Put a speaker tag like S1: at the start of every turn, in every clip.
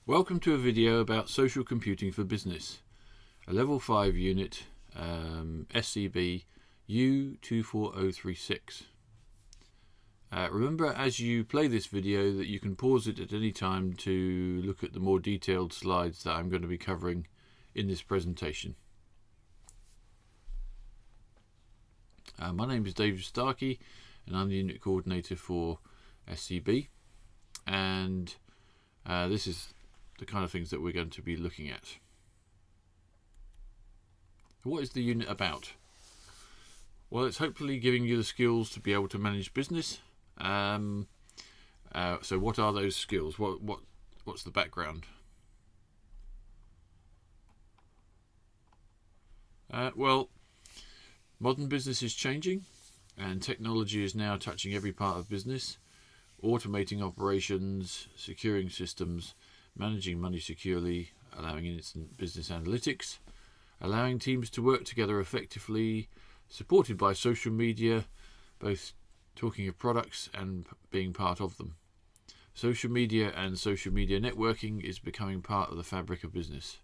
S1: Welcome to a video about social computing for business, a level 5 unit, SCB U24036. Remember as you play this video that you can pause it at any time to look at the more detailed slides that I'm going to be covering in this presentation. My name is David Starkey and I'm the unit coordinator for SCB, and this is the kind of things that we're going to be looking at. What is the unit about? Well, it's hopefully giving you the skills to be able to manage business. So what are those skills? What's the background? Well, modern business is changing and technology is now touching every part of business, automating operations, securing systems, managing money securely, allowing instant business analytics, allowing teams to work together effectively, supported by social media, both talking of products and being part of them. Social media and social media networking is becoming part of the fabric of business.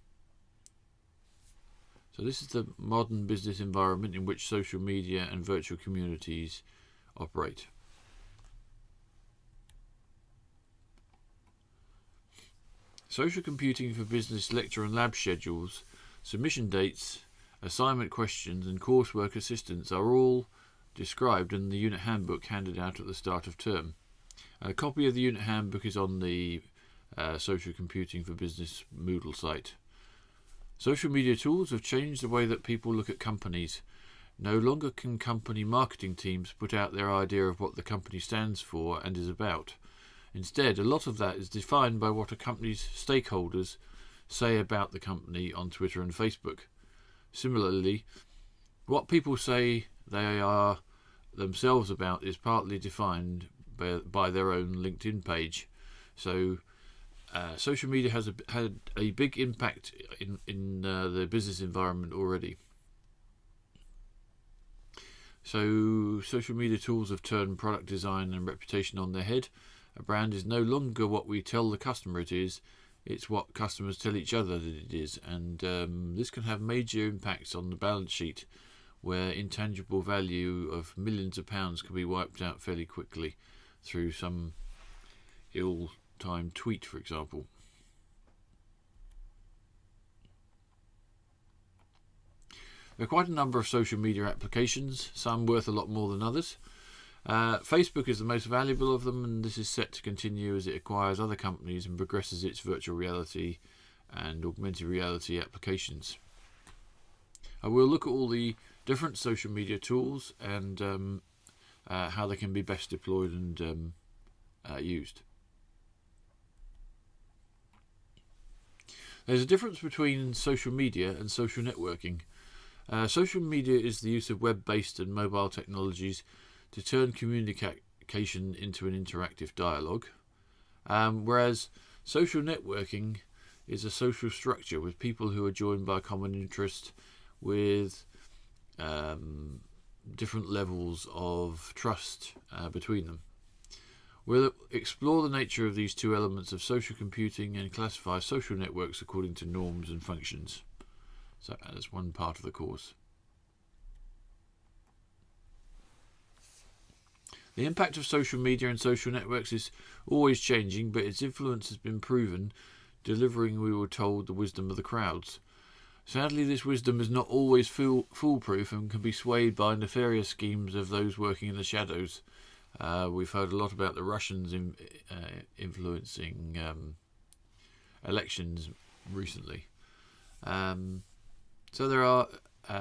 S1: So this is the modern business environment in which social media and virtual communities operate. Social computing for business lecture and lab schedules, submission dates, assignment questions and coursework assistance are all described in the unit handbook handed out at the start of term. A copy of the unit handbook is on the Social Computing for Business Moodle site. Social media tools have changed the way that people look at companies. No longer can company marketing teams put out their idea of what the company stands for and is about. Instead, a lot of that is defined by what a company's stakeholders say about the company on Twitter and Facebook. Similarly, what people say they are themselves about is partly defined by their own LinkedIn page. So social media has had a big impact in the business environment already. So social media tools have turned product design and reputation on their head. A brand is no longer what we tell the customer it is, it's what customers tell each other that it is, and this can have major impacts on the balance sheet, where intangible value of millions of pounds can be wiped out fairly quickly through some ill-timed tweet, for example. There are quite a number of social media applications, some worth a lot more than others. Facebook is the most valuable of them, and this is set to continue as it acquires other companies and progresses its virtual reality and augmented reality applications. I will look at all the different social media tools and how they can be best deployed and used. There's a difference between social media and social networking. Social media is the use of web-based and mobile technologies to turn communication into an interactive dialogue, whereas social networking is a social structure with people who are joined by common interest with different levels of trust between them. We'll explore the nature of these two elements of social computing and classify social networks according to norms and functions. So that's one part of the course. The impact of social media and social networks is always changing, but its influence has been proven, delivering, we were told, the wisdom of the crowds. Sadly, this wisdom is not always foolproof and can be swayed by nefarious schemes of those working in the shadows. We've heard a lot about the Russians influencing elections recently. So there are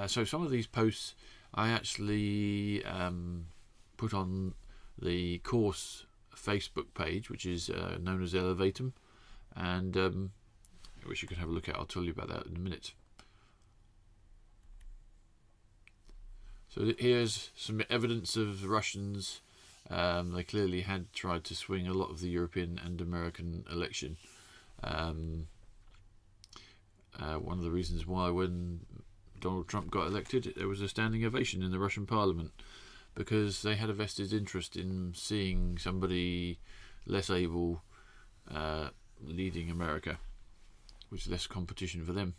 S1: so some of these posts I actually put on the course Facebook page, which is known as Elevatum, and which you can have a look at. I'll tell you about that in a minute. So here's some evidence of the Russians. They clearly had tried to swing a lot of the European and American election. One of the reasons why when Donald Trump got elected, there was a standing ovation in the Russian Parliament, because they had a vested interest in seeing somebody less able leading America. which is less competition for them.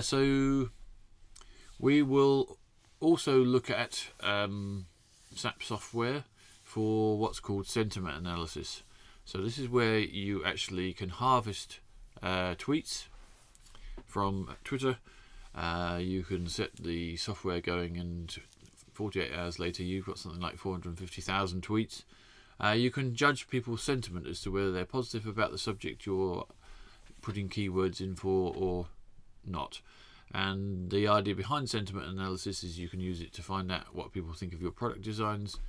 S1: So we will also look at SAP software for what's called sentiment analysis. So this is where you actually can harvest tweets from Twitter. You can set the software going, and 48 hours later you've got something like 450,000 tweets. You can judge people's sentiment as to whether they're positive about the subject you're putting keywords in for or not. And the idea behind sentiment analysis is you can use it to find out what people think of your product designs,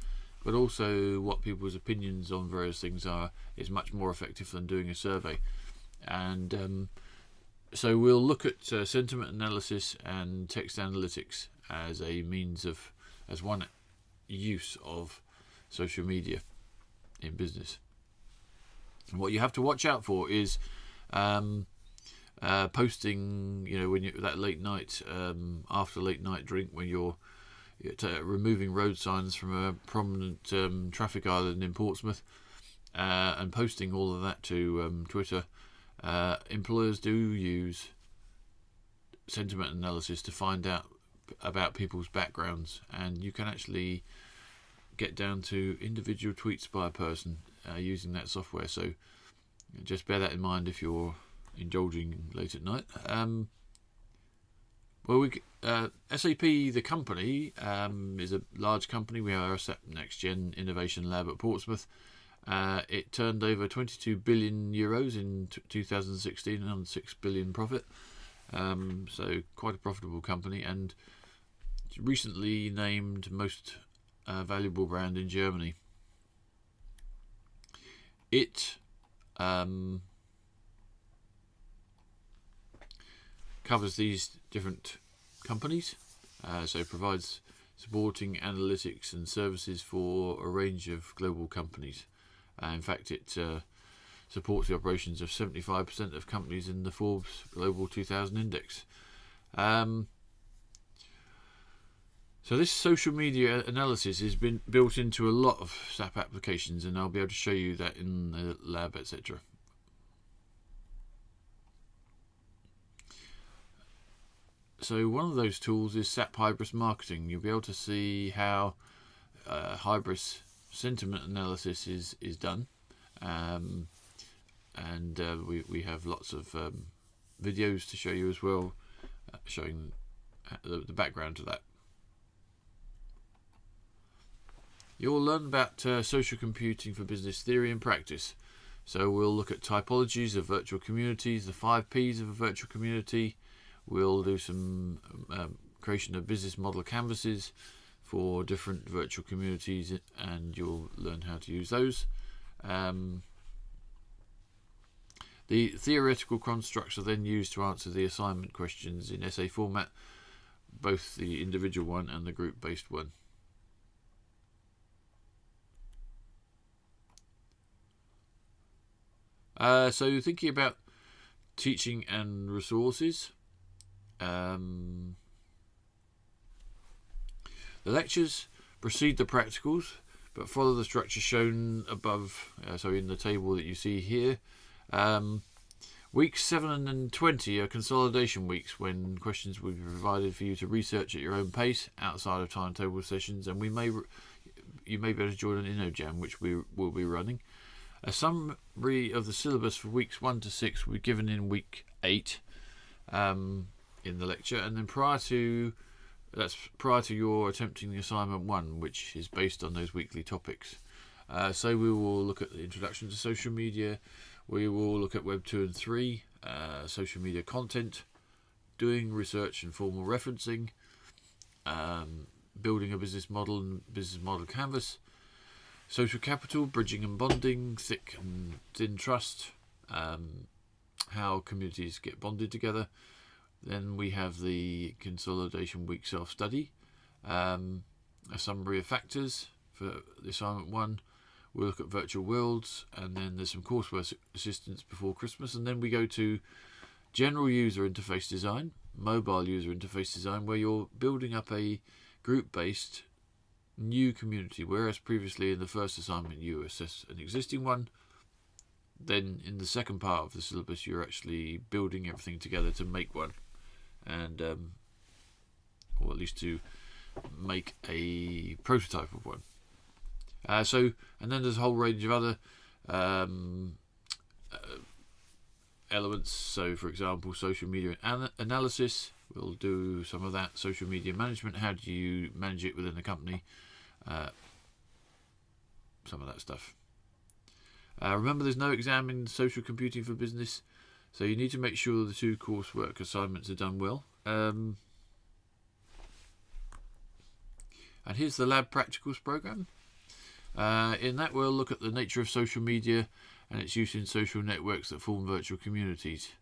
S1: but also what people's opinions on various things are. Is much more effective than doing a survey. And so we'll look at sentiment analysis and text analytics as a means of, as one use of social media in business. And what you have to watch out for is posting, when you're that late night, after late night drink, when you're removing road signs from a prominent traffic island in Portsmouth, and posting all of that to Twitter. Employers do use sentiment analysis to find out about people's backgrounds, and you can actually get down to individual tweets by a person using that software. So just bear that in mind if you're indulging late at night. SAP, the company, is a large company. We are a SAP Next Gen Innovation Lab at Portsmouth. It turned over 22 billion euros in 2016 and on 6 billion profit. So quite a profitable company, and recently named most valuable brand in Germany. It covers these different companies, so it provides supporting analytics and services for a range of global companies. In fact, it supports the operations of 75% of companies in the Forbes Global 2000 Index. So this social media analysis has been built into a lot of SAP applications, and I'll be able to show you that in the lab, etc. So one of those tools is SAP Hybris Marketing. You'll be able to see how Hybris sentiment analysis is done, and we have lots of videos to show you as well, showing the background to that. You'll learn about social computing for business theory and practice. So we'll look at typologies of virtual communities, the 5 Ps of a virtual community. We'll do some creation of business model canvases for different virtual communities, and you'll learn how to use those. The theoretical constructs are then used to answer the assignment questions in essay format, both the individual one and the group-based one. So thinking about teaching and resources, the lectures precede the practicals but follow the structure shown above, so in the table that you see here. Weeks 7 and 20 are consolidation weeks, when questions will be provided for you to research at your own pace outside of timetable sessions, and you may be able to join an InnoJam, which we will be running. A summary of the syllabus for weeks 1 to 6 will be given in week 8 in the lecture, and then prior to your attempting the assignment 1, which is based on those weekly topics. So we will look at the introduction to social media. We will look at Web 2 and 3, social media content, doing research and formal referencing, building a business model and business model canvas, social capital, bridging and bonding, thick and thin trust, how communities get bonded together. Then we have the consolidation week self-study, a summary of factors for the assignment 1. We'll look at virtual worlds, and then there's some coursework assistance before Christmas, and then we go to general user interface design, mobile user interface design, where you're building up a group-based new community, whereas previously in the first assignment you assess an existing one. Then in the second part of the syllabus you're actually building everything together to make one, and or at least to make a prototype of one. And then there's a whole range of other elements. So for example, social media analysis, we'll do some of that. Social media management, how do you manage it within the company, some of that stuff. Remember, there's no exam in social computing for business, so you need to make sure the 2 coursework assignments are done well. And here's the lab practicals program. In that we'll look at the nature of social media and its use in social networks that form virtual communities.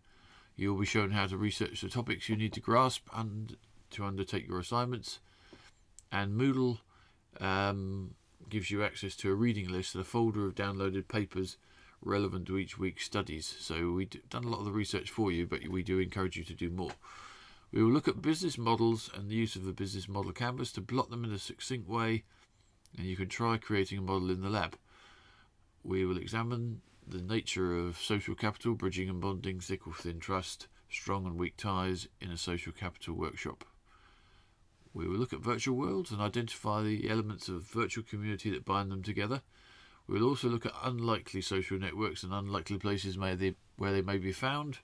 S1: You'll be shown how to research the topics you need to grasp and to undertake your assignments. And Moodle gives you access to a reading list and a folder of downloaded papers relevant to each week's studies. So we've done a lot of the research for you, but we do encourage you to do more. We will look at business models and the use of a business model canvas to plot them in a succinct way, and you can try creating a model in the lab. We will examine the nature of social capital, bridging and bonding thick or thin trust, strong and weak ties in a social capital workshop. We will look at virtual worlds and identify the elements of virtual community that bind them together. We will also look at unlikely social networks and unlikely places where they may be found,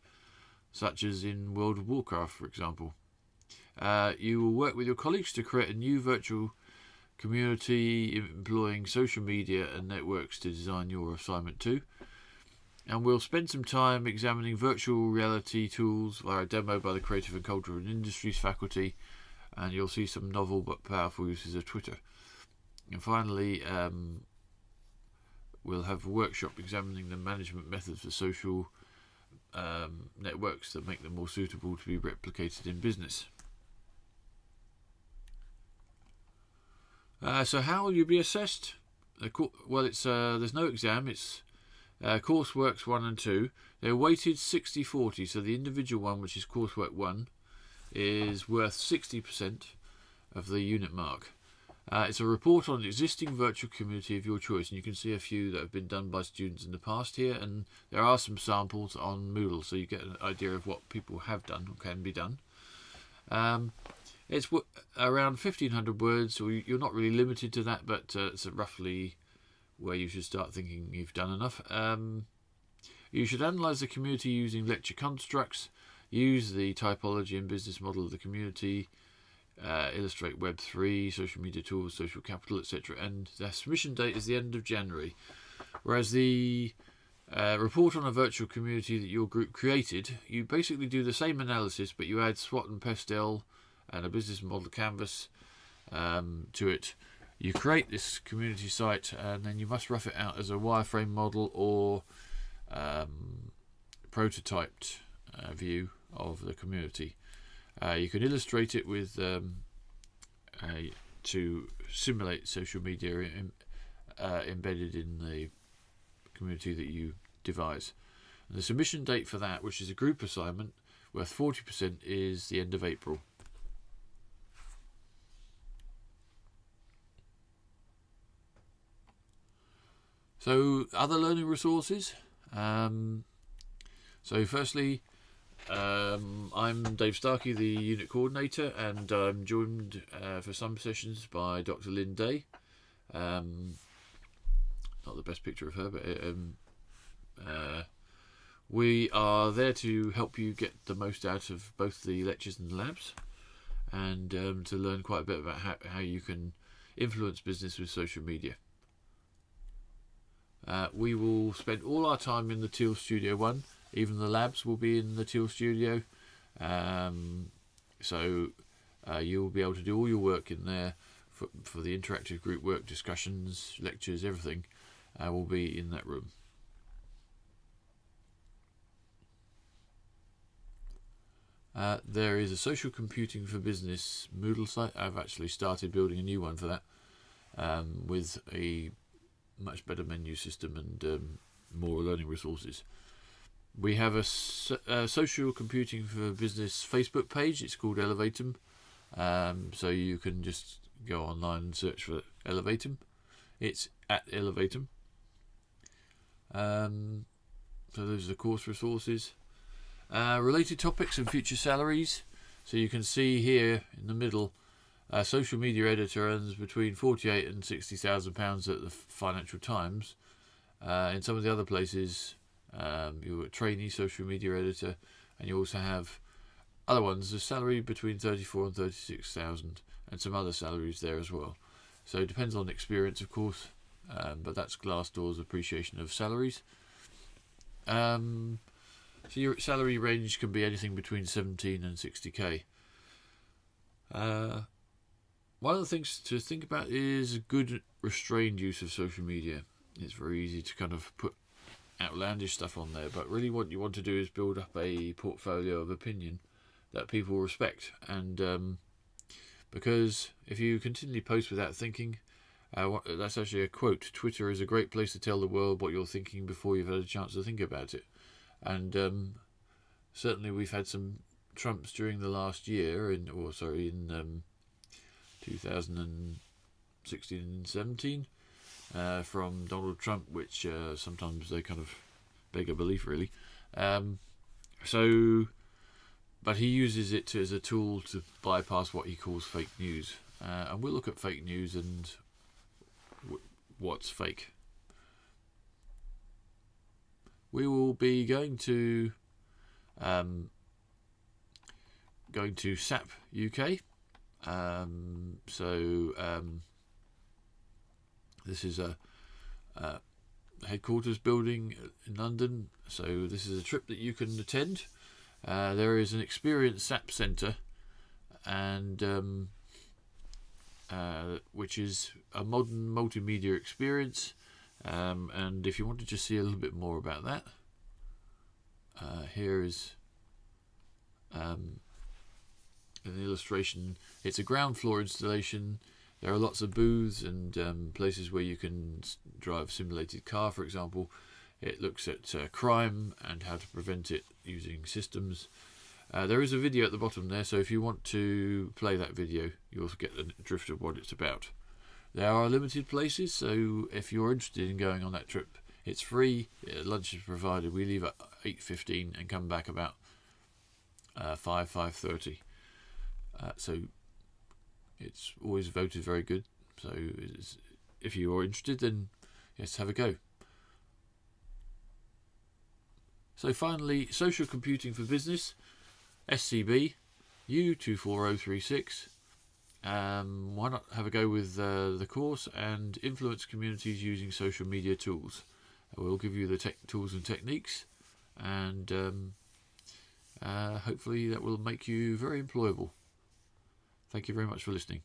S1: such as in World of Warcraft, for example. You will work with your colleagues to create a new virtual community employing social media and networks to design your assignment too. And we'll spend some time examining virtual reality tools via a demo by the Creative and Cultural and Industries faculty, and you'll see some novel but powerful uses of Twitter. And finally, we'll have a workshop examining the management methods for social networks that make them more suitable to be replicated in business. So how will you be assessed? Well, there's no exam. It's courseworks 1 and 2. They're weighted 60-40, so the individual one, which is coursework 1, is worth 60% of the unit mark. It's a report on an existing virtual community of your choice, and you can see a few that have been done by students in the past here, and there are some samples on Moodle, so you get an idea of what people have done or can be done. It's around 1,500 words, so you're not really limited to that, but it's roughly where you should start thinking you've done enough. You should analyse the community using lecture constructs, use the typology and business model of the community, illustrate Web3, social media tools, social capital, etc. And the submission date is the end of January. Whereas the report on a virtual community that your group created, you basically do the same analysis, but you add SWOT and pastel and a business model canvas to it. You create this community site, and then you must rough it out as a wireframe model or prototyped view of the community. You can illustrate it with to simulate social media embedded in the community that you devise. And the submission date for that, which is a group assignment worth 40%, is the end of April. So other learning resources. So firstly, I'm Dave Starkey, the unit coordinator, and I'm joined for some sessions by Dr. Lynn Day. Not the best picture of her, but we are there to help you get the most out of both the lectures and the labs, and to learn quite a bit about how you can influence business with social media. We will spend all our time in the Teal Studio 1. Even the labs will be in the Teal Studio. So you'll be able to do all your work in there for the interactive group work, discussions, lectures, everything will be in that room. There is a social computing for business Moodle site. I've actually started building a new one for that with a much better menu system and more learning resources. We have a social computing for business Facebook page. It's called Elevatum. So you can just go online and search for Elevatum. It's at Elevatum. So those are the course resources. Related topics and future salaries. So you can see here in the middle, social media editor earns between £48,000 and £60,000 at the Financial Times. In some of the other places, you're a trainee social media editor, and you also have other ones. The salary between 34 and 36,000, and some other salaries there as well. So it depends on experience, of course, but that's Glassdoor's appreciation of salaries. So your salary range can be anything between 17 and 60k. One of the things to think about is good restrained use of social media. It's very easy to kind of put outlandish stuff on there, but really what you want to do is build up a portfolio of opinion that people respect. And because if you continually post without thinking, that's actually a quote: Twitter is a great place to tell the world what you're thinking before you've had a chance to think about it. And certainly we've had some trumps during the last year, in 2016 and 17, from Donald Trump, which sometimes they kind of beg a belief, really. But he uses it as a tool to bypass what he calls fake news. And we'll look at fake news and what's fake. We will be going to SAP UK. This is a headquarters building in London. So this is a trip that you can attend. There is an Experience SAP Centre, and which is a modern multimedia experience. And if you wanted to see a little bit more about that, here is an illustration. It's a ground floor installation. There are lots of booths and places where you can drive a simulated car, for example. It looks at crime and how to prevent it using systems. There is a video at the bottom there, so if you want to play that video, you also get the drift of what it's about. There are limited places, so if you're interested in going on that trip, it's free. Lunch is provided. We leave at 8:15 and come back about 5:30. So it's always voted very good. So if you're interested, then yes, have a go. So finally, social computing for business, SCB U24036. Why not have a go with the course and influence communities using social media tools? We'll give you the tools and techniques, and hopefully that will make you very employable. Thank you very much for listening.